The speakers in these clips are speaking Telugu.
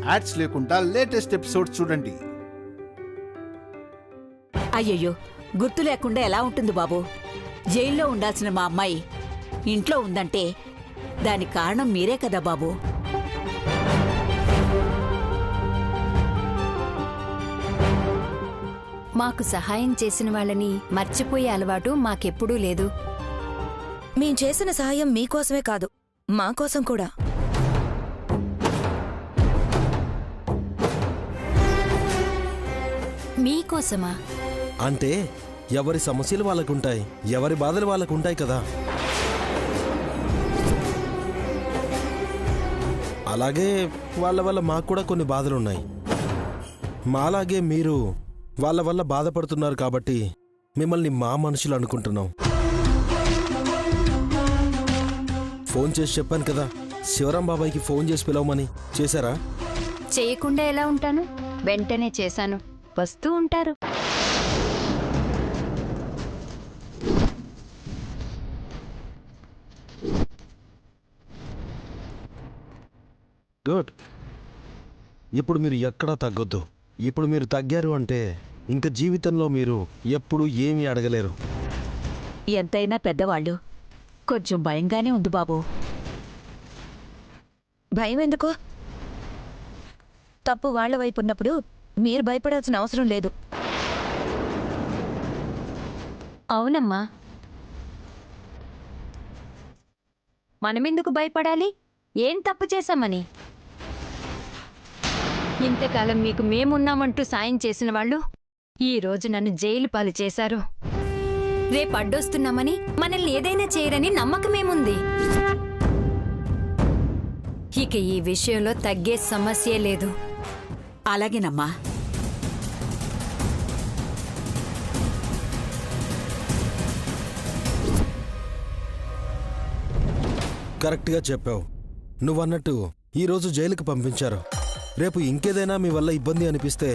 యాడ్స్ లేకుండా లేటెస్ట్ ఎపిసోడ్స్ చూడండి. అయ్యయ్యో, గుర్తు లేకుండా ఎలా ఉంటుంది బాబు? జైల్లో ఉండాల్సిన మా అమ్మాయి ఇంట్లో ఉందంటే దానికి కారణం మీరే కదా బాబు. మాకు సహాయం చేసిన వాళ్ళని మర్చిపోయే అలవాటు మాకెప్పుడూ లేదు. మేం చేసిన సహాయం మీకోసమే కాదు, మాకోసం కూడా. మీకోసమా? అంటే ఎవరి సమస్యలు వాళ్ళకుంటాయి, ఎవరి బాధలు వాళ్ళకుంటాయి కదా. అలాగే వాళ్ళ వల్ల మాకు కూడా కొన్ని బాధలున్నాయి. మాలాగే మీరు వాళ్ళ వల్ల బాధపడుతున్నారు కాబట్టి మిమ్మల్ని మా మనుషులు అనుకుంటున్నాం. ఫోన్ చేసి చెప్పాను కదా, శివరాం బాబాయ్కి ఫోన్ చేసి పిలవమని. చేశారా? చేయకుండా ఎలా ఉంటాను? వెంటనే చేశాను. వస్తూ ఉంటారు. గుడ్. ఇప్పుడు మీరు ఎక్కడా తగ్గొద్దు. ఇప్పుడు మీరు తగ్గారు అంటే ఇంక జీవితంలో మీరు ఎప్పుడు ఏమీ అడగలేరు. ఎంతైనా పెద్దవాళ్ళు, కొంచెం భయంగానే ఉంది బాబు. భయం ఎందుకు? తప్పు వాళ్ల వైపు ఉన్నప్పుడు మీరు భయపడాల్సిన అవసరం లేదు. అవునమ్మా, మనమెందుకు భయపడాలి? ఏం తప్పు చేశామని? ఇంతకాలం మీకు మేమున్నామంటూ సాయం చేసిన వాళ్ళు ఈరోజు నన్ను జైలు పాలు చేశారు. రేపు అడ్డొస్తున్నామని మనల్ని ఏదైనా చేయరని నమ్మకమేముంది? ఇక ఈ విషయంలో తగ్గే సమస్యే లేదు. అలాగేనమ్మా. కరెక్ట్గా చెప్పావు. నువ్వన్నట్టు ఈరోజు జైలుకి పంపించారు. రేపు ఇంకేదైనా మీ వల్ల ఇబ్బంది అనిపిస్తే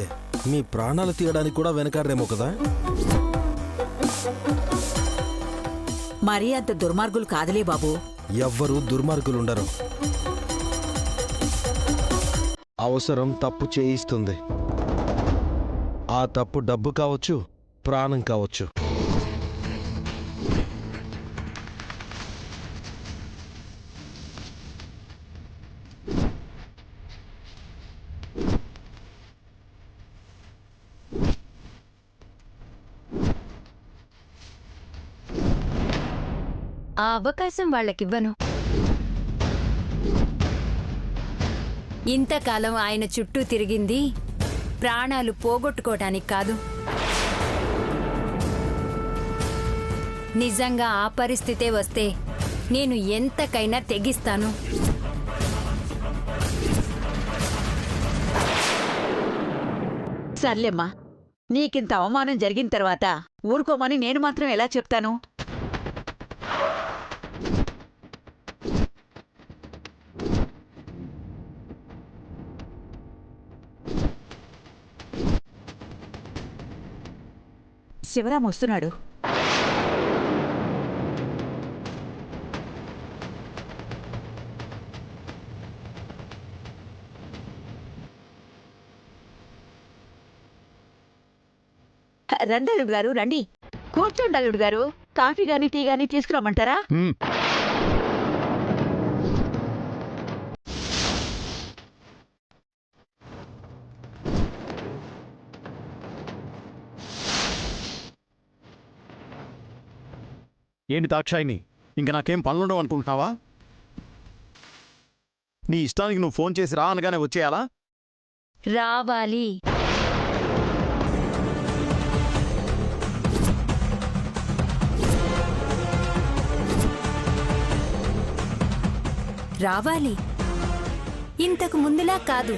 మీ ప్రాణాలు తీయడానికి కూడా వెనకాడరేమో కదా. మరీ అంత దుర్మార్గులు కాదులే బాబు. ఎవ్వరూ దుర్మార్గులుండరు. అవసరం తప్పు చేయిస్తుంది. ఆ తప్పు డబ్బు కావచ్చు, ప్రాణం కావచ్చు. ఆ అవకాశం వాళ్ళకివ్వను. ఇంతకాలం ఆయన చుట్టూ తిరిగింది ప్రాణాలు పోగొట్టుకోవటానికి కాదు. నిజంగా ఆ పరిస్థితే వస్తే నేను ఎంతకైనా తెగిస్తాను. సర్లేమ్మా, నీకింత అవమానం జరిగిన తర్వాత ఊరుకోమని నేను మాత్రం ఎలా చెప్తాను? శివరాం వస్తున్నాడు. రండి అల్లుడు గారు, రండి. కూర్చోండి అల్లుడు గారు. కాఫీ గాని టీ గాని తీసుకురమ్మంటారా? ఏంటి దాక్షాయిని, ఇంక నాకేం పనులుండవు అనుకుంటున్నావా? నీ ఇష్టానికి నువ్వు ఫోన్ చేసి రా అనగానే వచ్చేయాలా? రావాలి. రావాలి. ఇంతకు ముందులా కాదు.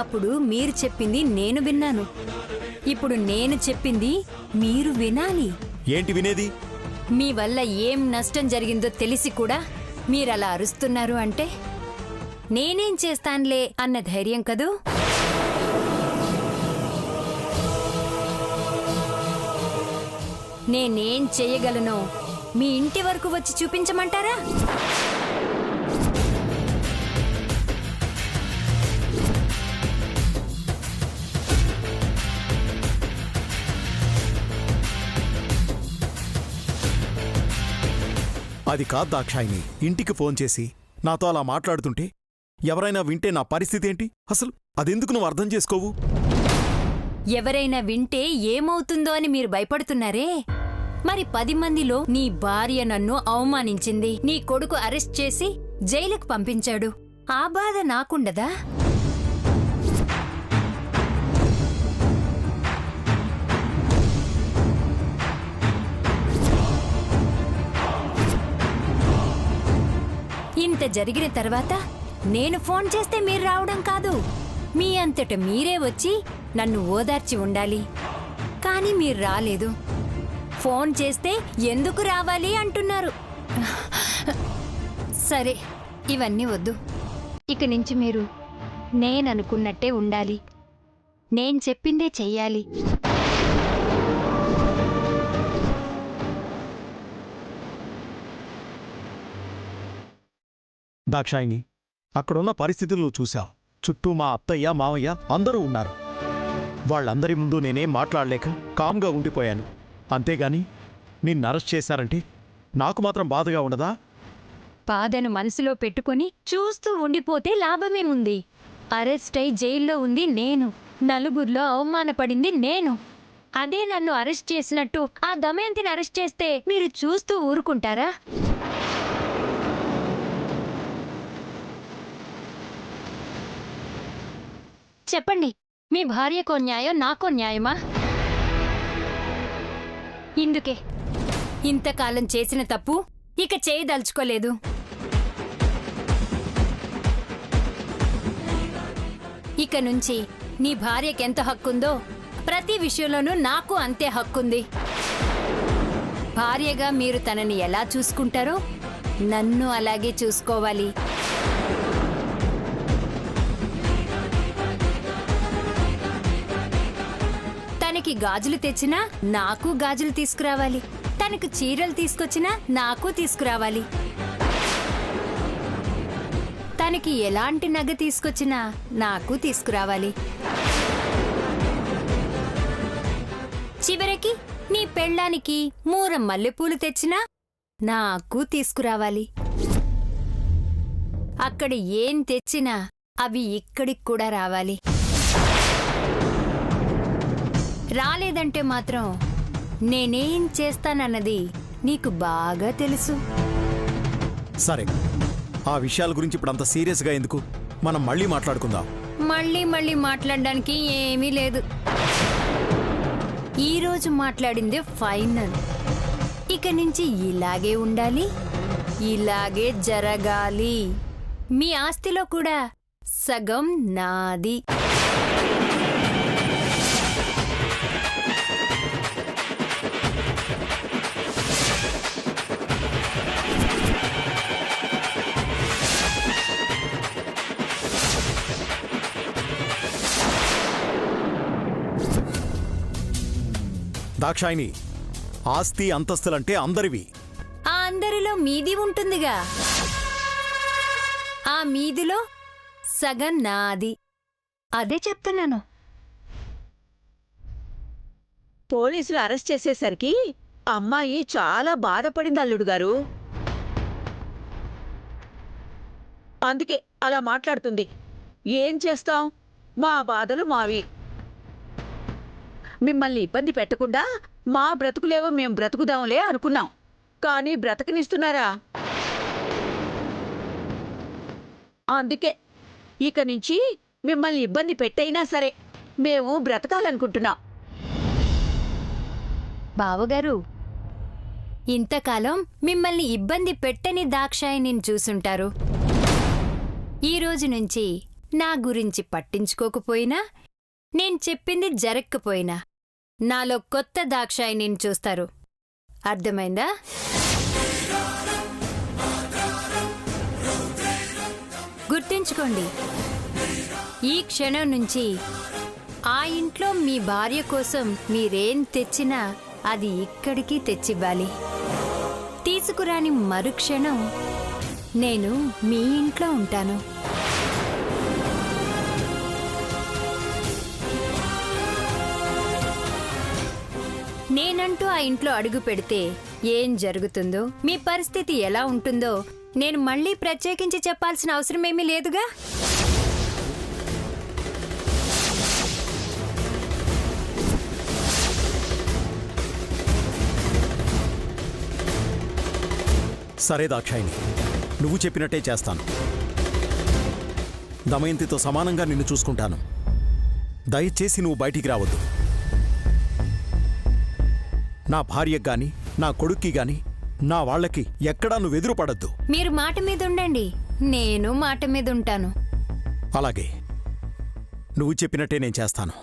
అప్పుడు మీరు చెప్పింది నేను విన్నాను. ఇప్పుడు నేను చెప్పింది మీరు వినాలి. ఏంటి వినేది? మీ వల్ల ఏం నష్టం జరిగిందో తెలిసి కూడా మీరలా అరుస్తున్నారు అంటే నేనేం చేస్తాన్లే అన్న ధైర్యం కదూ. నేనేం చెయ్యగలనో మీ ఇంటి వరకు వచ్చి చూపించమంటారా? అది కాదు దాక్షాయిని, ఇంటికి ఫోన్ చేసి నాతో అలా మాట్లాడుతుంటే ఎవరైనా వింటే నా పరిస్థితి ఏంటి? అసలు అదెందుకు నువ్వు అర్థం చేసుకోవు? ఎవరైనా వింటే ఏమవుతుందో అని మీరు భయపడుతున్నారే? మరి 10 మందిలో నీ భార్య నన్ను అవమానించింది, నీ కొడుకు అరెస్ట్ చేసి జైలుకు పంపించాడు. ఆ బాధ నాకుండదా? ఇంత జరిగిన తర్వాత నేను ఫోన్ చేస్తే మీరు రావడం కాదు, మీ అంతట మీరే వచ్చి నన్ను ఓదార్చి ఉండాలి. కానీ మీరు రాలేదు. ఫోన్ చేస్తే ఎందుకు రావాలి అంటున్నారు. సరే, ఇవన్నీ వద్దు. ఇక నుంచి మీరు నేననుకున్నట్టే ఉండాలి, నేను చెప్పిందే చెయ్యాలి. దాక్షాయిని, అక్కడున్న పరిస్థితులు నువ్వు చూశావు. చుట్టూ మా అత్తయ్య మావయ్య అందరూ ఉన్నారు. వాళ్ళందరి ముందు నేనేం మాట్లాడలేక కామ్గా ఉండిపోయాను. అంతేగాని నిన్ను అరెస్ట్ చేశారంటే నాకు మాత్రం బాధగా ఉండదా? బాధను మనసులో పెట్టుకుని చూస్తూ ఉండిపోతే లాభమేముంది? అరెస్ట్ అయి జైల్లో ఉంది నేను, నలుగురిలో అవమానపడింది నేను. అదే నన్ను అరెస్ట్ చేసినట్టు ఆ దమయంతిని అరెస్ట్ చేస్తే మీరు చూస్తూ ఊరుకుంటారా? చెప్పండి, మీ భార్యకో న్యాయం, నాకో న్యాయమా? ఇందుకే ఇంతకాలం చేసిన తప్పు ఇక చేయదలుచుకోలేదు. ఇక నుంచి నీ భార్యకెంత హక్కుందో ప్రతి విషయంలోనూ నాకు అంతే హక్కుంది. భార్యగా మీరు తనని ఎలా చూసుకుంటారో నన్ను అలాగే చూసుకోవాలి. తనకి గాజులు తెచ్చినా నాకు గాజులు తీసుకురావాలి, తనకు చీరలు తీసుకొచ్చినా నాకు తీసుకురావాలి, తనకి ఎలాంటి నగ తీసుకొచ్చినా నాకు తీసుకురావాలి. చివరికి నీ పెళ్ళానికి మూర మల్లెపూలు తెచ్చినా నాకు తీసుకురావాలి. అక్కడ ఏం తెచ్చినా అవి ఇక్కడికి కూడా రావాలి. రాలేదంటే మాత్రం నేనేం చేస్తానన్నది నీకు బాగా తెలుసు. సరే, ఆ విషయాల గురించి ఇప్పుడు అంత సీరియస్గా ఎందుకు? మనం మళ్ళీ మాట్లాడుకుందాం. మళ్ళీ మాట్లాడడానికి ఏమీ లేదు. ఈరోజు మాట్లాడిందే ఫైనల్. ఇక నుంచి ఇలాగే ఉండాలి, ఇలాగే జరగాలి. మీ ఆస్తిలో కూడా సగం నాది. దాక్షాయిని, ఆస్తి అంతస్తులంటే అందరివి. ఆ అందరిలో మీది ఉంటుందిగా. ఆ మీదిలో సగం నాది. అదే చెప్తున్నాను. పోలీసులు అరెస్ట్ చేసేసరికి అమ్మాయి చాలా బాధపడింది అల్లుడు గారు. అందుకే అలా మాట్లాడుతుంది. ఏం చేస్తాం, మా బాధలు మావి. మిమ్మల్ని ఇబ్బంది పెట్టకుండా మా బ్రతుకులేవో మేం బ్రతుకుదాంలే అనుకున్నాం. కానీ బ్రతకనిస్తున్నారా? అందుకే ఇక నుంచి మిమ్మల్ని ఇబ్బంది పెట్టైనా సరే మేము బ్రతకాలనుకుంటున్నాం. బావగారు, ఇంతకాలం మిమ్మల్ని ఇబ్బంది పెట్టని దాక్షాయిని చూసుంటారు. ఈ రోజు నుంచి నా గురించి పట్టించుకోకపోయినా, నేను చెప్పింది జరక్కపోయినా నాలో కొత్త దాక్షాయిని చూస్తారు. అర్థమైందా? గుర్తుంచుకోండి, ఈ క్షణం నుంచి ఆ ఇంట్లో మీ భార్య కోసం మీరేం తెచ్చినా అది ఇక్కడికి తెచ్చివ్వాలి. తీసుకురాని మరుక్షణం నేను మీ ఇంట్లో ఉంటాను. నేనంటూ ఆ ఇంట్లో అడుగు పెడితే ఏం జరుగుతుందో మీ పరిస్థితి ఎలా ఉంటుందో నేను మళ్ళీ ప్రత్యేకించి చెప్పాల్సిన అవసరమేమీ లేదుగా. సరే దాక్షాయిని, నువ్వు చెప్పినట్టే చేస్తాను. దమయంతితో సమానంగా నిన్ను చూసుకుంటాను. దయచేసి నువ్వు బయటికి రావద్దు. నా భార్యకు గాని నా కొడుక్కి గాని నా వాళ్ళకి ఎక్కడా నువ్వు ఎదురుపడద్దు. మీరు మాట మీద ఉండండి, నేను మాట మీద ఉంటాను. అలాగే, నువ్వు చెప్పినట్టే నేను చేస్తాను.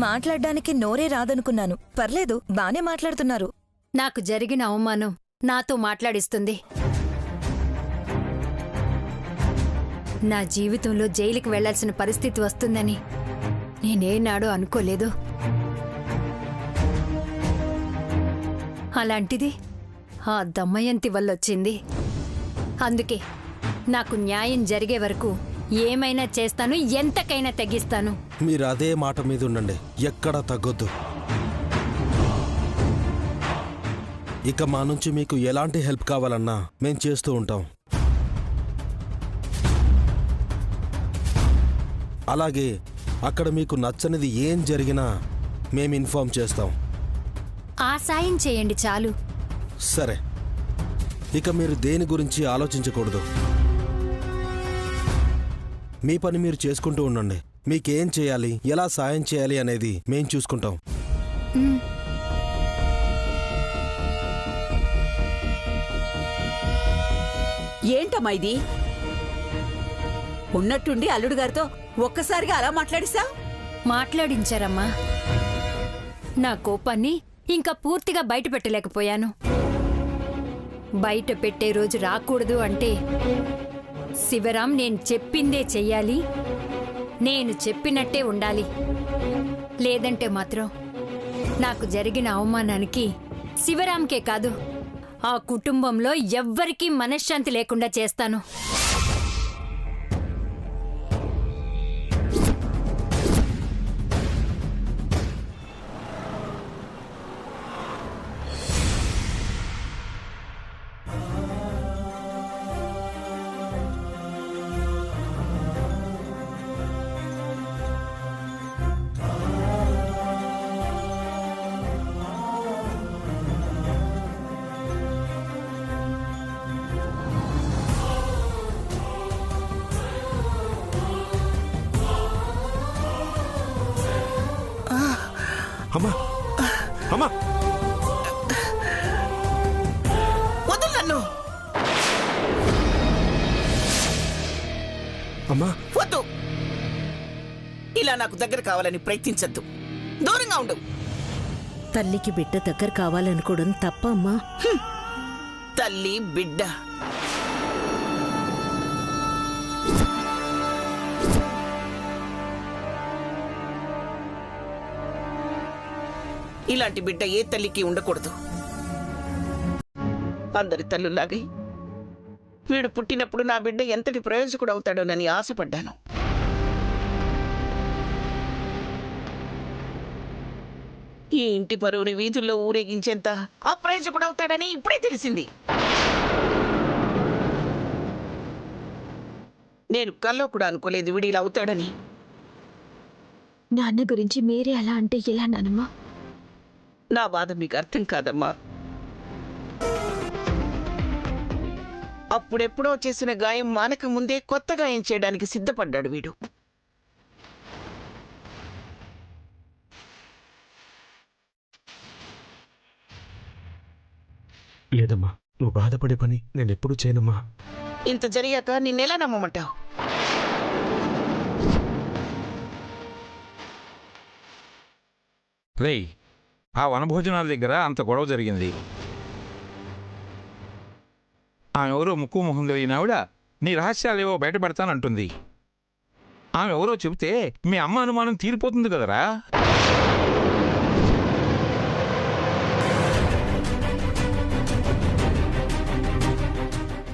మాట్లాడ్డానికి నోరే రాదనుకున్నాను. పర్లేదు, బానే మాట్లాడుతున్నారు. నాకు జరిగిన అవమానం నాతో మాట్లాడిస్తుంది. నా జీవితంలో జైలుకి వెళ్లాల్సిన పరిస్థితి వస్తుందని నేనేనాడో అనుకోలేదు. అలాంటిది ఆ దమయంతి వల్లొచ్చింది. అందుకే నాకు న్యాయం జరిగే వరకు ఏమైనా చేస్తాను, ఎంతకైనా తెగిస్తాను. మీరు అదే మాట మీద ఉండండి, ఎక్కడా తగ్గొద్దు. ఇక మా నుంచి మీకు ఎలాంటి హెల్ప్ కావాలన్నా మేం చేస్తూ ఉంటాం. అలాగే అక్కడ మీకు నచ్చనిది ఏం జరిగినా మేం ఇన్ఫార్మ్ చేస్తాం. ఆ సాయం చేయండి చాలు. సరే, ఇక మీరు దేని గురించి ఆలోచించకూడదు. మీ పని మీరు చేసుకుంటూ ఉండండి. మీకేం చేయాలి, ఎలా సాయం చేయాలి అనేది మేం చూసుకుంటాం. ఏంటమ్మా ఇది? ఉన్నట్టుండి అల్లుడు గారితో ఒక్కసారిగా అలా మాట్లాడిసా? మాట్లాడించారమ్మా. నా కోపాన్ని ఇంకా పూర్తిగా బయట పెట్టలేకపోయాను. బయట పెట్టే రోజు రాకూడదు అంటే శివరాం నేను చెప్పిందే చెయ్యాలి, నేను చెప్పినట్టే ఉండాలి. లేదంటే మాత్రం నాకు జరిగిన అవమానానికి శివరాంకే కాదు, ఆ కుటుంబంలో ఎవ్వరికీ మనశ్శాంతి లేకుండా చేస్తాను. అమ్మా, అమ్మా, వదులు నన్ను. అమ్మా, వద్దు. ఇలా నాకు దగ్గర కావాలని ప్రయత్నించద్దు. దూరంగా ఉండు. తల్లికి బిడ్డ దగ్గర కావాలనుకోవడం తప్ప అమ్మా. తల్లి బిడ్డ ఇలాంటి బిడ్డ ఏ తల్లికి ఉండకూడదు. అందరి తల్లులాగే వీడు పుట్టినప్పుడు నా బిడ్డ ఎంతటి ప్రయోజకుడు అవుతాడోనని ఆశపడ్డాను. ఈ ఇంటి పరువుని వీధుల్లో ఊరేగించేంత అప్రయోజకుడు అవుతాడని ఇప్పుడే తెలిసింది. నేను కల్లో కూడా అనుకోలేదు వీడు ఇలా అవుతాడని. నాన్న గురించి మీరే అలా అంటే ఎలా నానమ్మా? నా బాధ మీకు అర్థం కాదమ్మా. అప్పుడెప్పుడో చేసిన గాయం మానక ముందే కొత్త గాయం చేయడానికి సిద్ధపడ్డాడు వీడు. లేదమ్మా, నువ్వు బాధపడే పని నేను ఎప్పుడు చేయనమ్మా. ఇంత జరిగాక నిన్నెలా నమ్మమంటావు? రేయ్, ఆ వనభోజనాల దగ్గర అంత గొడవ జరిగింది. ఆమె ఎవరో ముక్కు మొహం తెలియని ఆవిడ నీ రహస్యాలేవో బయటపెడతానంటుంది. ఆమె ఎవరో చెబితే మీ అమ్మ అనుమానం తీరిపోతుంది కదరా.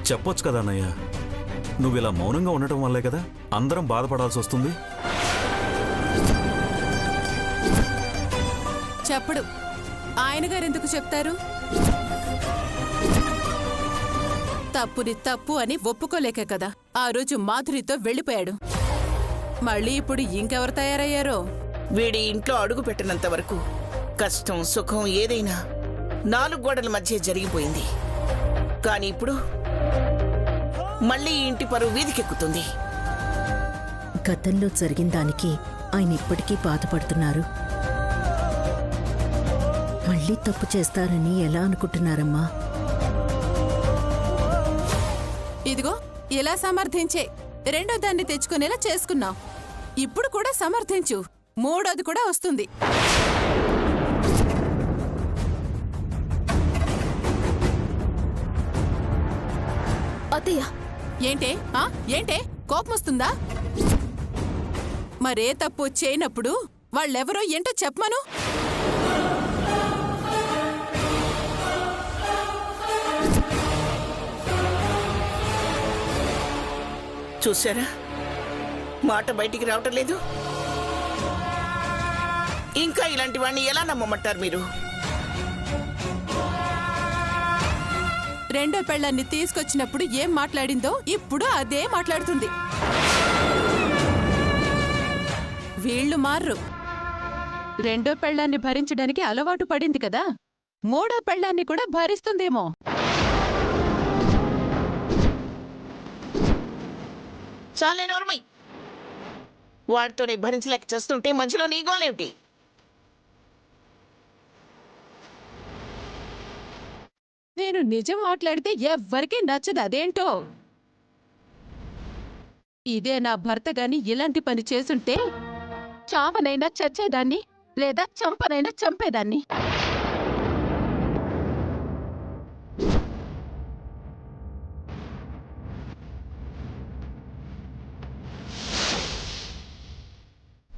చెప్పొచ్చు కదా అన్నయ్య. నువ్వు ఇలా మౌనంగా ఉండటం వల్లే కదా అందరం బాధపడాల్సి వస్తుంది. చెప్పడు. ఆయన గారు ఎందుకు చెప్తారు? తప్పుని తప్పు అని ఒప్పుకోలేకే కదా ఆ రోజు మాధురితో వెళ్ళిపోయాడు. మళ్ళీ ఇప్పుడు ఇంకెవరు తయారయ్యారో? వీడి ఇంట్లో అడుగు పెట్టినంత వరకు కష్టం సుఖం ఏదైనా 4 గోడల మధ్య జరిగిపోయింది. కానీ ఇప్పుడు మళ్ళీ ఈ ఇంటి పరువు వీధికెక్కుతుంది. గతంలో జరిగిన దానికి ఆయన ఇప్పటికీ బాధపడుతున్నారు. మళ్ళీ తప్పు చేస్తారని ఎలా అనుకుంటున్నారమ్మా? ఇదిగో ఇలా సమర్థించే రెండో దాన్ని తెచ్చుకునేలా చేసుకున్నావు. ఇప్పుడు కూడా సమర్థించు, మూడోది కూడా వస్తుంది. అత్తయ్య, ఏంటే ఏంటే కోపం వస్తుందా? మరే తప్పు చేయనప్పుడు వాళ్ళెవరో ఏంటో చెప్పమను. చూసారా, మాట బయటికి రావటం లేదు. ఇంకా ఇలాంటి వాడిని ఎలా నమ్మమంటారు మీరు? రెండో పెళ్ళాన్ని తీసుకొచ్చినప్పుడు ఏం మాట్లాడిందో ఇప్పుడు అదే మాట్లాడుతుంది. వీళ్ళు మార్రు. రెండో పెళ్ళాన్ని భరించడానికి అలవాటు పడింది కదా, మూడో పెళ్ళాన్ని కూడా భరిస్తుందేమో. చాలే నోర్మై. వాడితోనే భరించలేక చేస్తుంటే మధ్యలో నీ గోలేమిటి? నేను నిజం మాట్లాడితే ఎవ్వరికీ నచ్చదు, అదేంటో. ఇదే నా భర్త గాని ఇలాంటి పని చేసుంటే చావనైనా చచ్చేదాన్ని, లేదా చంపనైనా చంపేదాన్ని.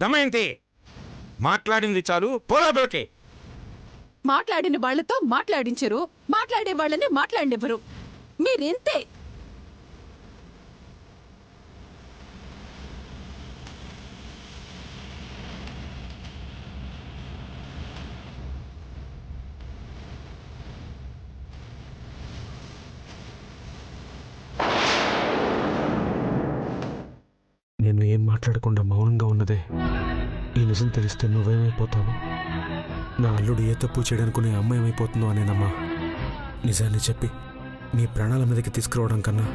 దమయంతి, మాట్లాడింది చాలు, పోరా బయటికి. మాట్లాడిన వాళ్లతో మాట్లాడించరు, మాట్లాడే వాళ్ళని మాట్లాడినెవరు. మీరెంతే. నేను ఏం మాట్లాడకుండా మౌనంగా ఉన్నదే ఈ నిజం తెలిస్తే నువ్వేమైపోతావు? నా అల్లుడు ఏ తప్పు చేయడానుకునే అమ్మాయి ఏమైపోతుందో అనేనమ్మా. నిజాన్ని చెప్పి నీ ప్రాణాల మీదకి తీసుకురావడం కన్నా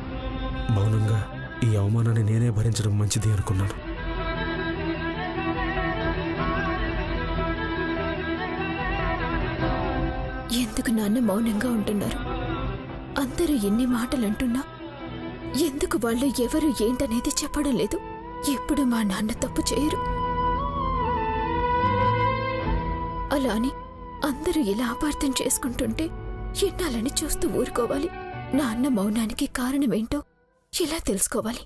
మౌనంగా ఈ అవమానాన్ని నేనే భరించడం మంచిది అనుకున్నాను. ఎందుకు నాన్న మౌనంగా ఉంటున్నారు? అందరూ ఎన్ని మాటలు అంటున్నా ఎందుకు వాళ్ళు ఎవరు ఏంటనేది చెప్పడం లేదు? ఎప్పుడు మా నాన్న తప్పు చేయరు. అలా అని అందరూ ఇలా అపార్థం చేసుకుంటుంటే ఎన్నాలని చూస్తూ ఊరుకోవాలి? నాన్న మౌనానికి కారణమేంటో ఎలా తెలుసుకోవాలి?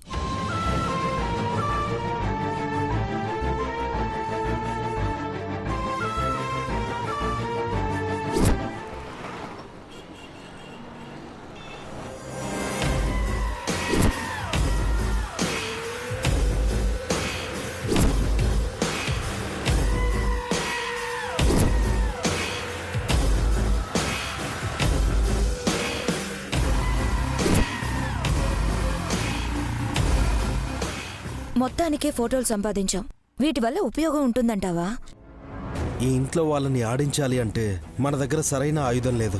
మొత్తానికే ఫోటోలు సంపాదించాం. వీటి వల్ల ఉపయోగం ఉంటుందంటావా? ఈ ఇంట్లో వాళ్ళని ఆడించాలి అంటే మన దగ్గర సరైన ఆయుధం లేదు.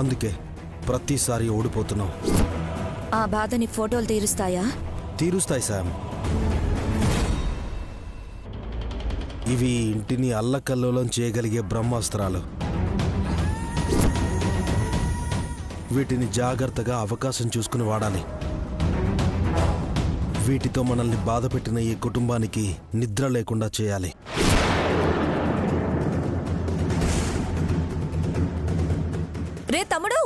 అందుకే ప్రతిసారి ఓడిపోతున్నాం. ఆ బాధని ఫోటోలు తీరుస్తాయా? తీరుస్తాయి శామ్. ఇవి ఇంటిని అల్లకల్లోలం చేయగలిగే బ్రహ్మాస్త్రాలు. వీటిని జాగ్రత్తగా అవకాశం చూసుకుని వాడాలి. వీటితో మనల్ని బాధపెట్టిన ఈ కుటుంబానికి నిద్ర లేకుండా చేయాలి. రే తమ్ముడు,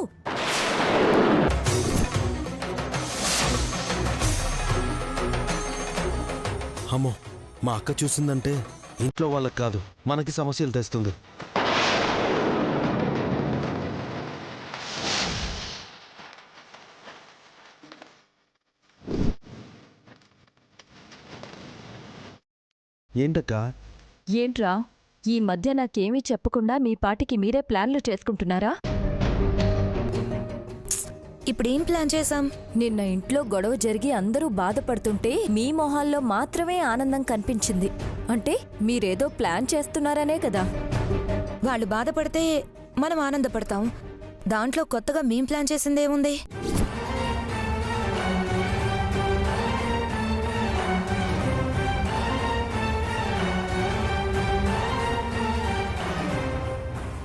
అమ్మో, మా అక్క చూసిందంటే ఇంట్లో వాళ్ళకి కాదు మనకి సమస్యలు తెస్తుంది. ఏంటక్కా? ఏంట్రా ఈ మధ్య నాకేమీ చెప్పకుండా మీ పాటికి మీరే ప్లాన్లు చేసుకుంటున్నారా? ఇప్పుడేం ప్లాన్ చేశాం? నిన్న ఇంట్లో గొడవ జరిగి అందరూ బాధపడుతుంటే మీ మొహాల్లో మాత్రమే ఆనందం కనిపించింది. అంటే మీరేదో ప్లాన్ చేస్తున్నారనే కదా. వాళ్ళు బాధపడితే మనం ఆనందపడతాం. దాంట్లో కొత్తగా మేం ప్లాన్ చేసిందేముంది?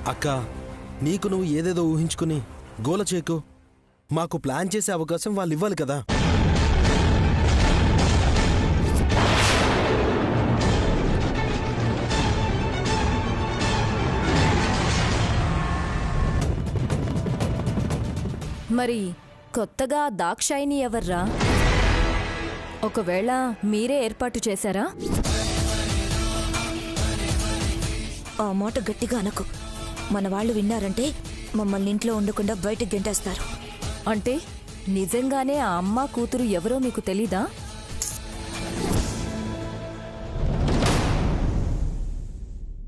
అక్క, నీకు నువ్వు ఏదేదో ఊహించుకుని గోల చేయకు. మాకు ప్లాన్ చేసే అవకాశం వాళ్ళు ఇవ్వాలి కదా. మరి కొత్తగా దాక్షాయిని ఎవర్రా? ఒకవేళ మీరే ఏర్పాటు చేశారా? ఆ మాట గట్టిగా అనకు. మన వాళ్ళు విన్నారంటే మమ్మల్ని ఇంట్లో ఉండకుండా బయటకు గెంటేస్తారు. అంటే నిజంగానే ఆ అమ్మ కూతురు ఎవరో మీకు తెలీదా?